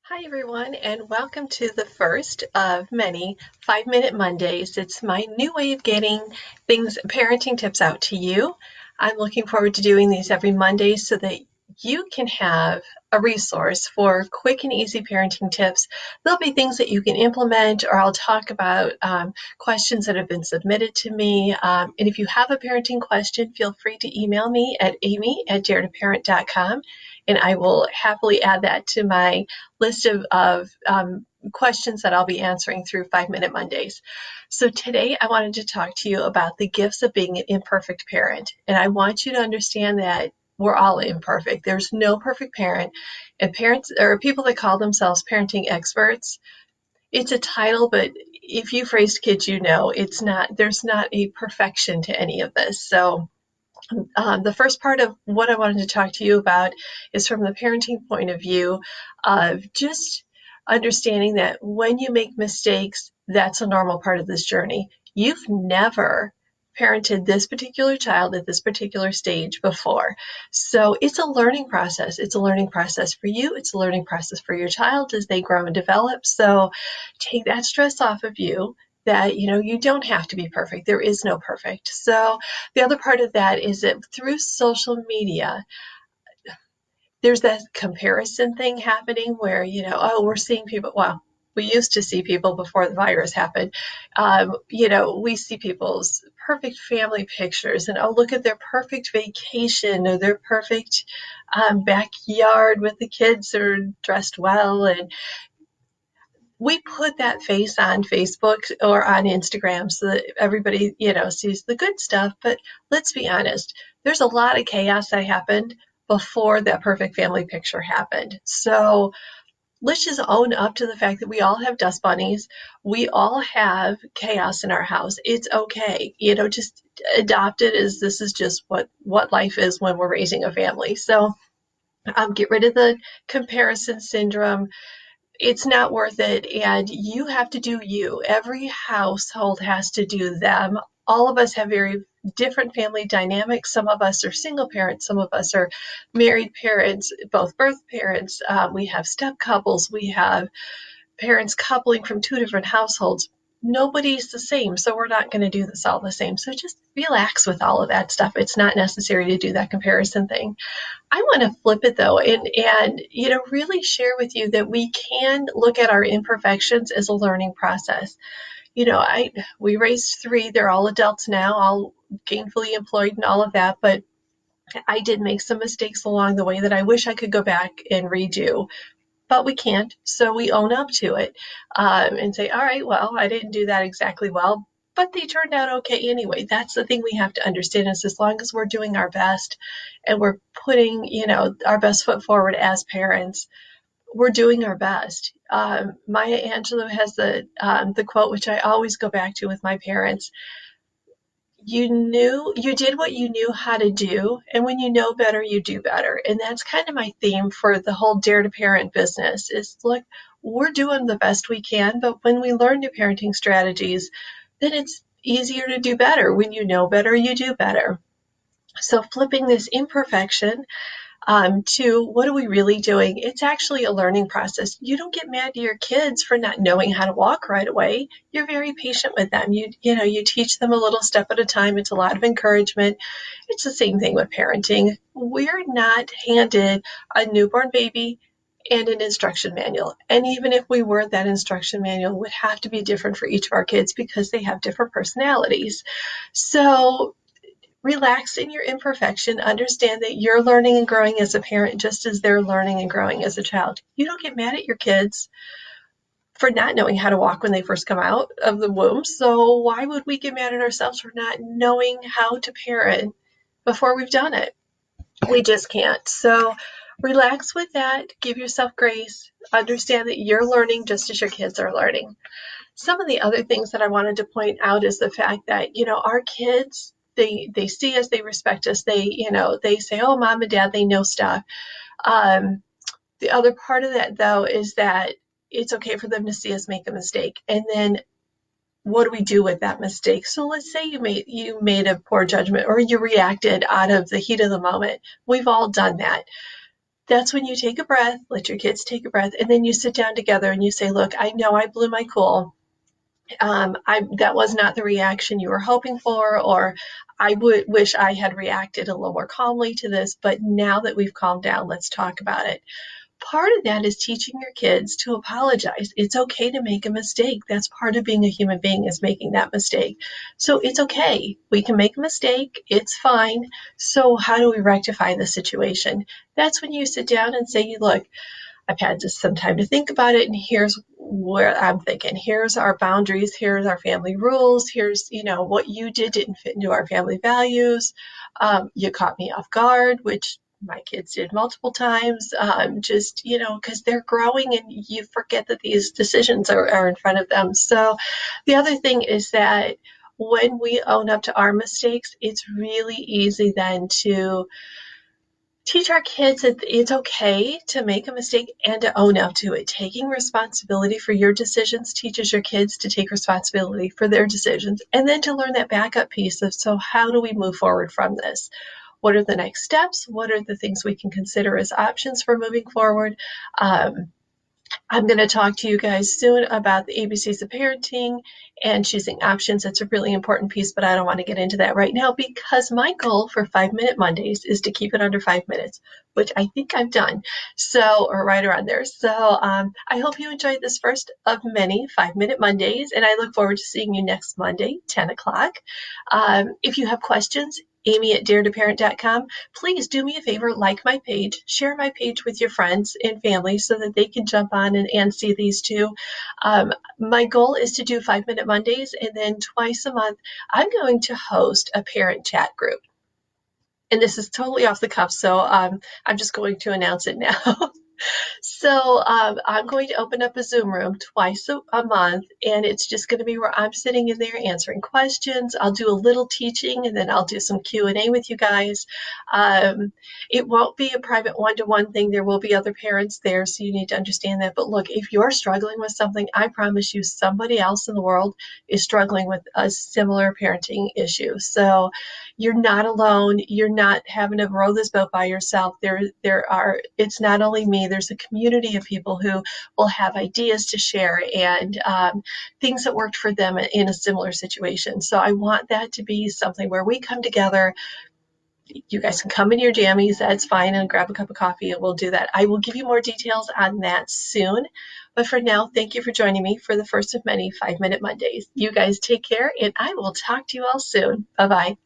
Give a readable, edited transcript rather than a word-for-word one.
Hi, everyone, and welcome to the first of many 5-Minute Mondays. It's my new way of getting parenting tips out to you. I'm looking forward to doing these every Monday so that you can have a resource for quick and easy parenting tips. There'll be things that you can implement, or I'll talk about questions that have been submitted to me. And if you have a parenting question, feel free to email me at amy@daretoparent.com, and I will happily add that to my list of questions that I'll be answering through 5-Minute Mondays. So today I wanted to talk to you about the gifts of being an imperfect parent. And I want you to understand that we're all imperfect. There's no perfect parent. And parents or people that call themselves parenting experts, it's a title, but if you've raised kids, there's not a perfection to any of this. So the first part of what I wanted to talk to you about is from the parenting point of view of just understanding that when you make mistakes, that's a normal part of this journey. You've never parented this particular child at this particular stage before. So it's a learning process. It's a learning process for you. It's a learning process for your child as they grow and develop. So take that stress off of you that, you don't have to be perfect. There is no perfect. So the other part of that is that through social media, there's that comparison thing happening where, we're seeing people, well, we used to see people before the virus happened. We see people's perfect family pictures and, oh, look at their perfect vacation or their perfect backyard with the kids that are dressed well. And we put that face on Facebook or on Instagram so that everybody, sees the good stuff. But let's be honest, there's a lot of chaos that happened before that perfect family picture happened. So let's just own up to the fact that we all have dust bunnies. We all have chaos in our house. It's okay. Just adopt it as this is just what life is when we're raising a family. So get rid of the comparison syndrome. It's not worth it, and you have to do you. Every household has to do them. All of us have very different family dynamics. Some of us are single parents, some of us are married parents, both birth parents. We have step couples, we have parents coupling from two different households. Nobody's the same, so we're not going to do this all the same. So just relax with all of that stuff. It's not necessary to do that comparison thing. I want to flip it though, and really share with you that we can look at our imperfections as a learning process. We raised three; they're all adults now, all gainfully employed and all of that. But I did make some mistakes along the way that I wish I could go back and redo, but we can't. So we own up to it and say, all right, well, I didn't do that exactly well, but they turned out okay anyway. That's the thing we have to understand is as long as we're doing our best and we're putting, our best foot forward as parents, we're doing our best. Maya Angelou has the quote, which I always go back to with my parents. You did what you knew how to do, and when you know better, you do better. And that's kind of my theme for the whole Dare to Parent business is, look, we're doing the best we can, but when we learn new parenting strategies, then it's easier to do better. When you know better, you do better. So flipping this imperfection to what are we really doing? It's actually a learning process. You don't get mad at your kids for not knowing how to walk right away. You're very patient with them. You teach them a little step at a time. It's a lot of encouragement. It's the same thing with parenting. We're not handed a newborn baby and an instruction manual. And even if we were, that instruction manual would have to be different for each of our kids because they have different personalities. So relax in your imperfection. Understand that you're learning and growing as a parent just as they're learning and growing as a child. You don't get mad at your kids for not knowing how to walk when they first come out of the womb. So why would we get mad at ourselves for not knowing how to parent before we've done it? We just can't. So relax with that. Give yourself grace. Understand that you're learning just as your kids are learning. Some of the other things that I wanted to point out is the fact that, our kids, they see us, they respect us, they say, oh, mom and dad, they know stuff. The other part of that, though, is that it's okay for them to see us make a mistake. And then what do we do with that mistake? So let's say you made a poor judgment or you reacted out of the heat of the moment. We've all done that. That's when you take a breath, let your kids take a breath, and then you sit down together and you say, look, I know I blew my cool. That was not the reaction you were hoping for, or I would wish I had reacted a little more calmly to this, but now that we've calmed down, let's talk about it. Part of that is teaching your kids to apologize. It's okay to make a mistake. That's part of being a human being, is making that mistake. So it's okay. We can make a mistake. It's fine. So how do we rectify the situation? That's when you sit down and say, look, I've had just some time to think about it, and here's where I'm thinking. Here's our boundaries. Here's our family rules. Here's, what you didn't fit into our family values. You caught me off guard, which my kids did multiple times. Just, because they're growing and you forget that these decisions are in front of them. So the other thing is that when we own up to our mistakes, it's really easy then to teach our kids that it's okay to make a mistake and to own up to it. Taking responsibility for your decisions teaches your kids to take responsibility for their decisions, and then to learn that backup piece of, so how do we move forward from this? What are the next steps? What are the things we can consider as options for moving forward? I'm going to talk to you guys soon about the ABCs of parenting and choosing options. It's a really important piece, but I don't want to get into that right now because my goal for 5-Minute Mondays is to keep it under 5 minutes, which I think I've done. So, or right around there. So I hope you enjoyed this first of many 5-Minute Mondays, and I look forward to seeing you next Monday, 10 o'clock. If you have questions, Amy@daretoparent.com. Please do me a favor, like my page, share my page with your friends and family so that they can jump on and see these too. My goal is to do 5-Minute Mondays, and then twice a month, I'm going to host a parent chat group. And this is totally off the cuff, so I'm just going to announce it now. So I'm going to open up a Zoom room twice a month, and it's just going to be where I'm sitting in there answering questions. I'll do a little teaching, and then I'll do some Q&A with you guys. It won't be a private one-to-one thing. There will be other parents there, so you need to understand that. But look, if you're struggling with something, I promise you somebody else in the world is struggling with a similar parenting issue. So you're not alone. You're not having to row this boat by yourself. It's not only me, there's a community of people who will have ideas to share and things that worked for them in a similar situation. So I want that to be something where we come together. You guys can come in your jammies, that's fine, and grab a cup of coffee, and we'll do that. I will give you more details on that soon. But for now, thank you for joining me for the first of many 5-Minute Mondays. You guys take care, and I will talk to you all soon. Bye-bye.